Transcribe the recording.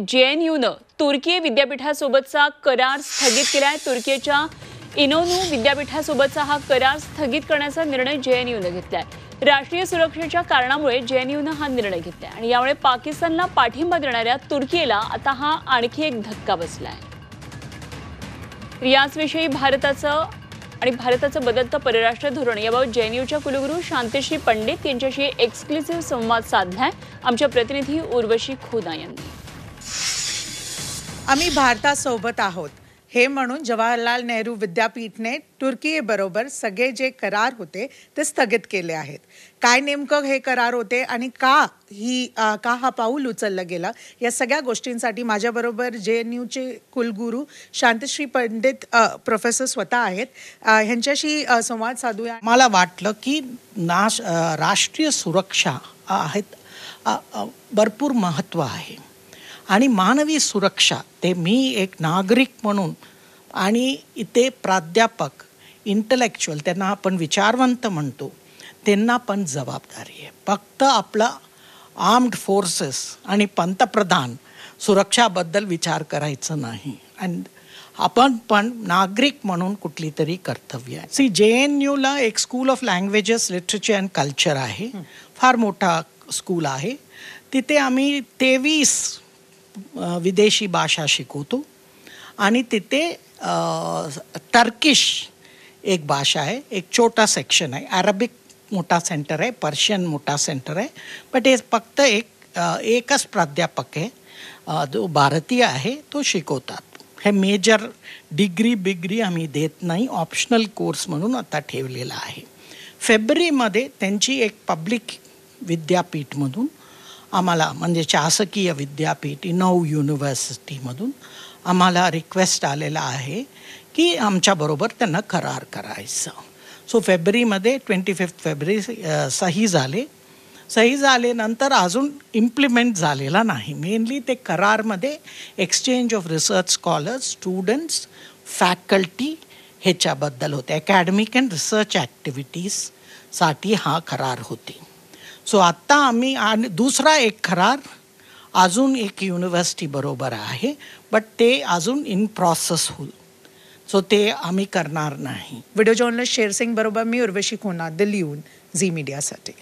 JNUनं तुर्की विद्यापीठासोबतचा करार स्थगित केलाय. तुर्कीच्या इनोनू विद्यापीठासोबतचा हा करार स्थगित करण्याचा निर्णय JNUनं घेतलाय. राष्ट्रीय सुरक्षेच्या कारणामुळे JNUनं हा निर्णय घेतलाय आणि यामुळे पाकिस्तानला पाठिंबा देणाऱ्या तुर्कीला आता हा आणखी एक धक्का बसलाय. याचविषयी भारताचं बदलतं परराष्ट्र धोरण याबाबत JNUच्या कुलगुरू शांतिश्री पंडित यांच्याशी एक्सक्लुसिव्ह संवाद साधलाय आमच्या प्रतिनिधी उर्वशी खोना यांनी. आम्ही भारतासोबत आहोत हे म्हणून जवाहरलाल नेहरू विद्यापीठने तुर्कीबरोबर सगळे जे करार होते ते स्थगित केले आहेत. काय नेमकं हे करार होते आणि का हा पाऊल उचललं गेलं या सगळ्या गोष्टींसाठी माझ्याबरोबर JNUचे कुलगुरू शांतिश्री पंडित प्रोफेसर स्वतः आहेत. ह्यांच्याशी संवाद साधूया. मला वाटलं की राष्ट्रीय सुरक्षा आहेत भरपूर महत्त्व आहे आणि मानवी सुरक्षा ते मी एक नागरिक म्हणून आणि इथे प्राध्यापक इंटलेक्च्युअल त्यांना आपण विचारवंत म्हणतो त्यांना पण जबाबदारी आहे. फक्त आपला आर्म्ड फोर्सेस आणि पंतप्रधान सुरक्षाबद्दल विचार करायचं नाही आणि आपण पण नागरिक म्हणून कुठली तरी कर्तव्य आहे. JNUला एक school of languages literature and culture आहे. फार मोठा स्कूल आहे. तिथे आम्ही 23 विदेशी भाषा शिकवतो आणि तिथे टर्किश एक भाषा आहे, एक छोटा सेक्शन आहे, अरबिक मोठा सेंटर आहे, पर्शियन मोठा सेंटर आहे. बट हे फक्त एकच प्राध्यापक आहे जो भारतीय आहे तो शिकवतात. हे मेजर डिग्री आम्ही देत नाही, ऑप्शनल कोर्स म्हणून आता ठेवलेला आहे. फेब्रुवारीमध्ये त्यांची एक पब्लिक विद्यापीठमधून आम्हाला म्हणजे शासकीय विद्यापीठ इनोव युनिव्हर्सिटीमधून आम्हाला रिक्वेस्ट आलेला आहे की आमच्याबरोबर त्यांना करार करायचं. फेब्रुवारीमध्ये 25 फेब्रुवारी सही झाल्यानंतर अजून इम्प्लिमेंट झालेला नाही. मेनली ते करारमध्ये exchange of research scholars, students, faculty ह्याच्याबद्दल होते. अकॅडमिक अँड रिसर्च ॲक्टिव्हिटीजसाठी हा करार होते. आत्ता आम्ही आणि दुसरा एक करार अजून एक युनिव्हर्सिटी बरोबर आहे, बट ते अजून इन प्रोसेस होईल. ते आम्ही करणार नाही. व्हिडिओ जर्नलिस्ट शेरसिंग बरोबर मी उर्वशी खोना, दिल्लीहून झी मीडियासाठी.